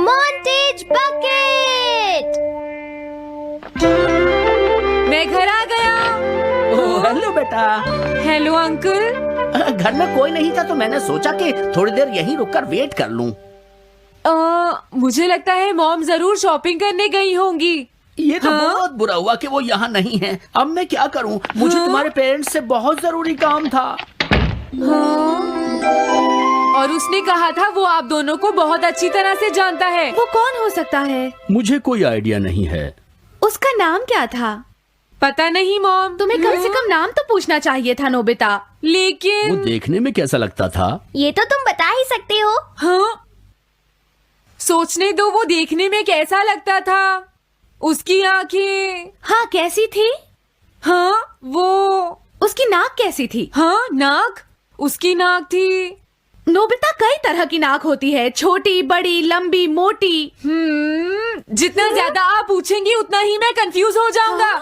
Montage bucket. मैं घर आ गया। ओह, हेलो बेटा। Hello uncle. घर में कोई नहीं था तो मैंने सोचा कि थोड़ी देर यहीं रुककर वेट कर लूं। मुझे लगता है मॉम जरूर शॉपिंग करने गई होंगी। ये तो बहुत बुरा हुआ कि वो यहाँ नहीं है। अब मैं क्या करूं? मुझे तुम्हारे पेरेंट्स से बहुत जरूरी काम था। और उसने कहा था वो आप दोनों को बहुत अच्छी तरह से जानता है। वो कौन हो सकता है? मुझे कोई आइडिया नहीं है। उसका नाम क्या था? पता नहीं मॉम। तुम्हें कम से कम नाम तो पूछना चाहिए था नोबिता। वो लेकिन देखने में कैसा लगता था? ये तो तुम बता ही सकते हो। हाँ, सोचने दो वो देखने में कैसा लगता था। उसकी आंखें। हाँ, कैसी थी? हाँ, वो। उसकी नाक कैसी थी? हाँ, नाक। उसकी नाक थी। नोबिता, कई तरह की नाक होती है, छोटी, बड़ी, लंबी, मोटी। जितना ज्यादा आप पूछेंगी उतना ही मैं कंफ्यूज हो जाऊंगा।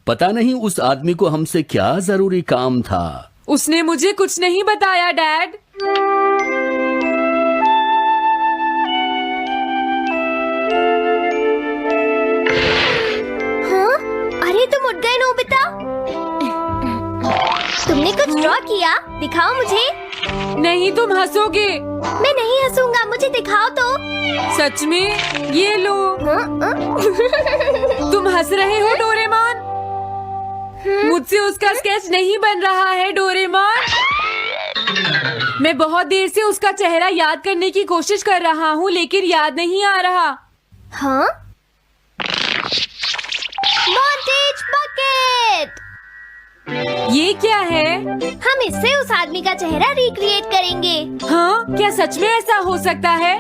पता नहीं उस आदमी को हमसे क्या जरूरी काम था। उसने मुझे कुछ नहीं बताया डैड। हाँ? अरे तुम उठ गए नोबिता। तुमने कुछ ड्रॉ किया? दिखाओ मुझे। नहीं, तुम हंसोगे। मैं नहीं हंसूंगा, मुझे दिखाओ तो। सच में? ये लो। हाँ? तुम हंस रहे हो डोरेमोन? मुझसे उसका स्केच नहीं बन रहा है डोरेमोन। मैं बहुत देर से उसका चेहरा याद करने की कोशिश कर रहा हूँ लेकिन याद नहीं आ रहा। हाँ? Montage bucket. ये क्या है? हम इससे उस आदमी का चेहरा रिक्रिएट करेंगे। हाँ, क्या सच में ऐसा हो सकता है?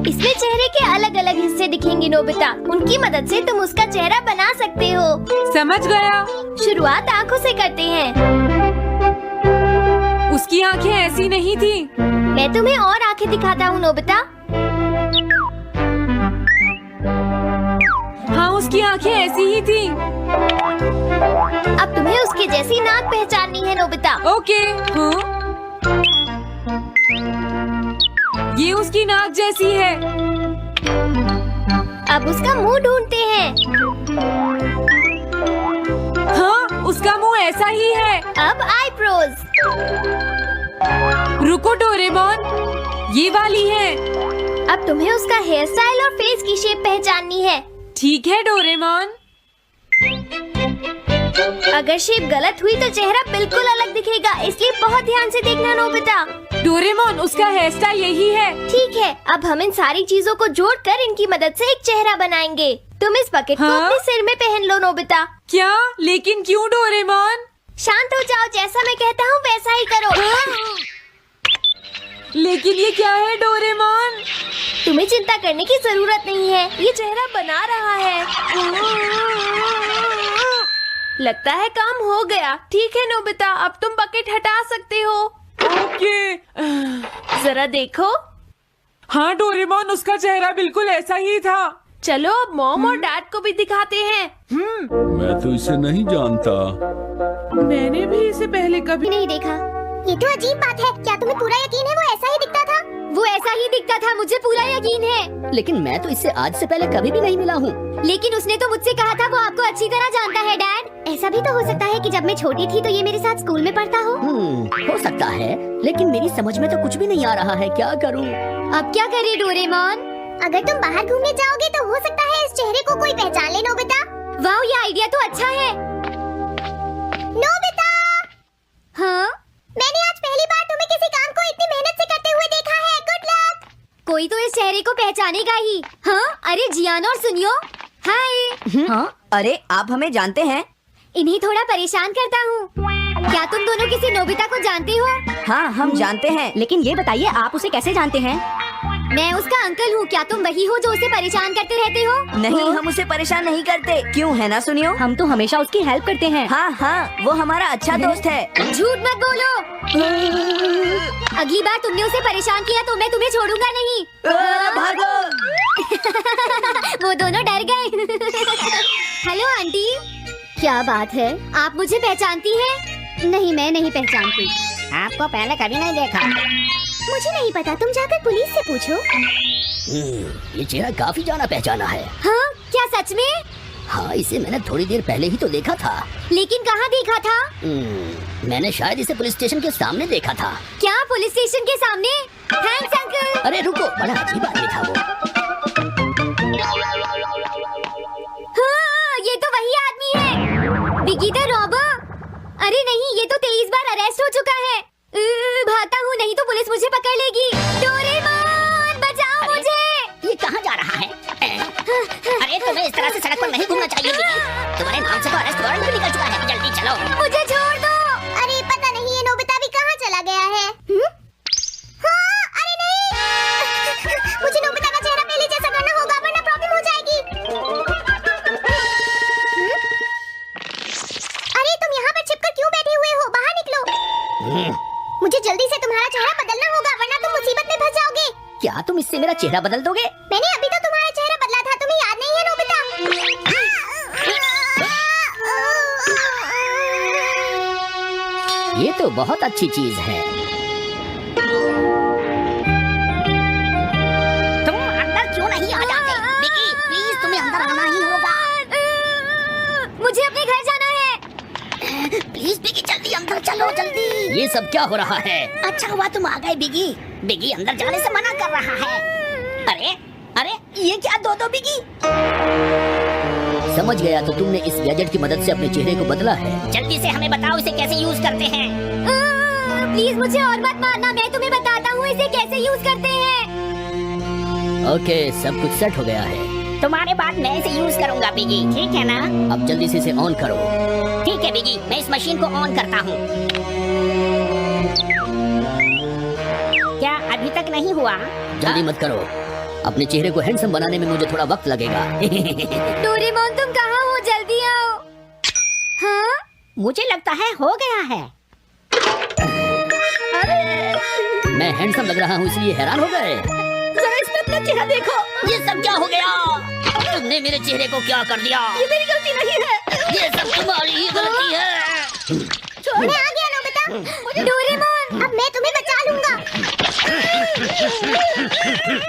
इसमें चेहरे के अलग अलग हिस्से दिखेंगे नोबिता। उनकी मदद से तुम उसका चेहरा बना सकते हो। समझ गया। शुरुआत आँखों से करते हैं। उसकी आंखें ऐसी नहीं थी। मैं तुम्हें और आँखें दिखाता हूँ नोबिता। हाँ, उसकी आंखें ऐसी ही थी। अब तुम्हें उसके जैसी नाक पहचाननी है नोबिता। ओके। हाँ? ये उसकी नाक जैसी है। अब उसका मुंह ढूंढते हैं। हाँ, उसका मुंह ऐसा ही है। अब आईब्रोज। रुको डोरेमोन, ये वाली है। अब तुम्हें उसका हेयर स्टाइल और फेस की शेप पहचाननी है। ठीक है डोरेमोन। अगर शेप गलत हुई तो चेहरा बिल्कुल अलग दिखेगा, इसलिए बहुत ध्यान से देखना नोबिता। डोरेमोन, उसका हेयर स्टाइल यही है। ठीक है, अब हम इन सारी चीजों को जोड़कर इनकी मदद से एक चेहरा बनाएंगे। तुम इस बकेट को हाँ? अपने सिर में पहन लो नोबिता। क्या? लेकिन क्यों डोरेमोन? शांत हो जाओ, जैसा मैं कहता हूँ वैसा ही करो। लेकिन ये क्या है डोरेमोन? तुम्हें चिंता करने की जरूरत नहीं है, ये चेहरा बना रहा है। लगता है काम हो गया। ठीक है नोबिता, अब तुम बकेट हटा सकते हो। ओके। जरा देखो। हाँ डोरेमोन, उसका चेहरा बिल्कुल ऐसा ही था। चलो अब मॉम और डैड को भी दिखाते हैं। मैं तो इसे नहीं जानता। मैंने भी इसे पहले कभी नहीं देखा। ये तो अजीब बात है। क्या तुम्हें पूरा यकीन है वो ऐसा ही दिखता था? वो ऐसा ही दिखता था, मुझे पूरा यकीन है। लेकिन मैं तो इससे आज से पहले कभी भी नहीं मिला हूँ। लेकिन उसने तो मुझसे कहा था वो आपको अच्छी तरह जानता है डैड। ऐसा भी तो हो सकता है कि जब मैं छोटी थी तो ये मेरे साथ स्कूल में पढ़ता हो। हो सकता है, लेकिन मेरी समझ में तो कुछ भी नहीं आ रहा है। क्या करूँ? अब क्या करे डोरेमोन? अगर तुम बाहर घूमने जाओगे तो हो सकता है इस चेहरे को कोई पहचान ले नोबिता। वाह, ये आइडिया तो अच्छा है। नोबिता! हाँ? मैंने आज पहली बार तुम्हें किसी काम को इतनी मेहनत से करते हुए देखा है। Good luck. कोई तो इस चेहरे को पहचानेगा ही। हाँ? अरे जियान और सुनियो। हाय। हाँ? अरे आप हमें जानते हैं? इन्हें थोड़ा परेशान करता हूँ। क्या तुम दोनों किसी नोबिता को जानते हो? हाँ, हम जानते हैं, लेकिन ये बताइए आप उसे कैसे जानते हैं? मैं उसका अंकल हूँ। क्या तुम वही हो जो उसे परेशान करते रहते हो? नहीं, हम उसे परेशान नहीं करते। क्यों, है ना सुनियो? हम तो हमेशा उसकी हेल्प करते हैं। हाँ हाँ, वो हमारा अच्छा दोस्त है। झूठ मत बोलो। अगली बार तुमने उसे परेशान किया तो मैं तुम्हें छोड़ूंगा नहीं। भागो! वो दोनों डर गए। Hello aunty. क्या बात है, आप मुझे पहचानती हैं? नहीं, मैं नहीं पहचानती। आपको पहले कभी नहीं देखा। मुझे नहीं पता, तुम जाकर पुलिस से पूछो। ये चेहरा काफी जाना पहचाना है। हाँ क्या सच में? हाँ, इसे मैंने थोड़ी देर पहले ही तो देखा था। लेकिन कहाँ देखा था? मैंने शायद इसे पुलिस स्टेशन के सामने देखा था। क्या पुलिस स्टेशन के सामने? Thanks uncle. अरे रुको, बड़ा अजीब आदमी था वो। हाँ ये तो वही आदमी है, बिगी द रॉबर। अरे नहीं, ये तो 23 बार अरेस्ट हो चुका है। भागता हूँ नहीं तो पुलिस मुझे पकड़ लेगी। डोरेमोन बचाओ मुझे। ये कहाँ जा रहा है? अरे तुम्हें इस तरह से सड़क पर नहीं घूमना चाहिए बिगी। तुम्हारे नाम से तो अरेस्ट वारंट भी निकल चुका है। जल्दी चलो। मुझे छोड़ दो। अरे पता नहीं ये नोबिता भी कहाँ चला गया है। हाँ, अरे नहीं मुझे नोबिता का चेहरा पहले जैसा करना होगा वरना प्रॉब्लम हो जाएगी। अरे तुम यहाँ पर छिपकर क्यों बैठे हुए हो? बाहर निकलो। मुझे जल्दी से तुम्हारा चेहरा बदलना होगा वरना तुम मुसीबत में फंस जाओगे। क्या तुम इससे मेरा चेहरा बदल दोगे? मैंने अभी तो तुम्हारा चेहरा बदला था, तुम्हें याद नहीं है नोबिता? ये तो बहुत अच्छी चीज है। तुम अंदर क्यों नहीं आ जाते? बिगी, प्लीज तुम्हें अंदर आना ही होगा। मुझे अपने घर जाना है। प्लीज बिगी, जल्दी अंदर चलो, जल्दी। ये सब क्या हो रहा है? अच्छा हुआ तुम आ गए बिगी। बिगी अंदर जाने से मना कर रहा है। अरे अरे ये क्या दो बिगी? समझ गया, तो तुमने इस गैजेट की मदद से अपने चेहरे को बदला है। जल्दी से हमें बताओ इसे कैसे यूज करते हैं। प्लीज मुझे और मत मारना, मैं तुम्हें बताता हूँ इसे कैसे यूज करते हैं। ओके, सब कुछ सेट हो गया है। तुम्हारे बाद मैं इसे यूज करूंगा बिगी, ठीक है ना? अब जल्दी से इसे ऑन करो। ठीक है बिगी, मैं इस मशीन को ऑन करता हूँ। क्या अभी तक नहीं हुआ? जल्दी मत करो, अपने चेहरे को हैंडसम बनाने में मुझे थोड़ा वक्त लगेगा। डोरेमोन तुम कहाँ हो? जल्दी आओ। हाँ? मुझे लगता है हो गया है। मैं हैंडसम लग रहा हूँ इसलिए हैरान हो गए। जरा इसमें अपना चेहरा देखो। ये सब क्या हो गया? तुमने मेरे चेहरे को क्या कर दिया? ये मेरी गलती नहीं है। ये सब तुम्हारी ही गलती है। मैं आ गया नोबिता। डोरेमोन अब मैं तुम्हें बचा लूंगा।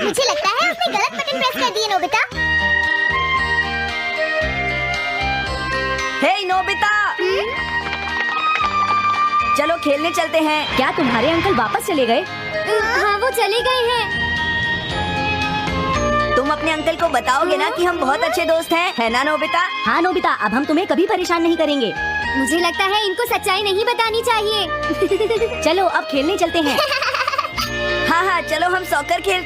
मुझे लगता है आपने गलत बटन प्रेस कर दिए नोबिता। हे नोबिता, चलो खेलने चलते हैं। क्या तुम्हारे अंकल वापस चले गए? हाँ वो चले गए हैं। तुम अपने अंकल को बताओगे ना कि हम बहुत अच्छे दोस्त हैं, है ना नोबिता? हाँ नोबिता, अब हम तुम्हें कभी परेशान नहीं करेंगे। मुझे लगता है इनको सच्चाई नहीं बतानी चाहिए। चलो अब खेलने चलते हैं। हाँ हाँ चलो हम सॉकर खेलते हैं।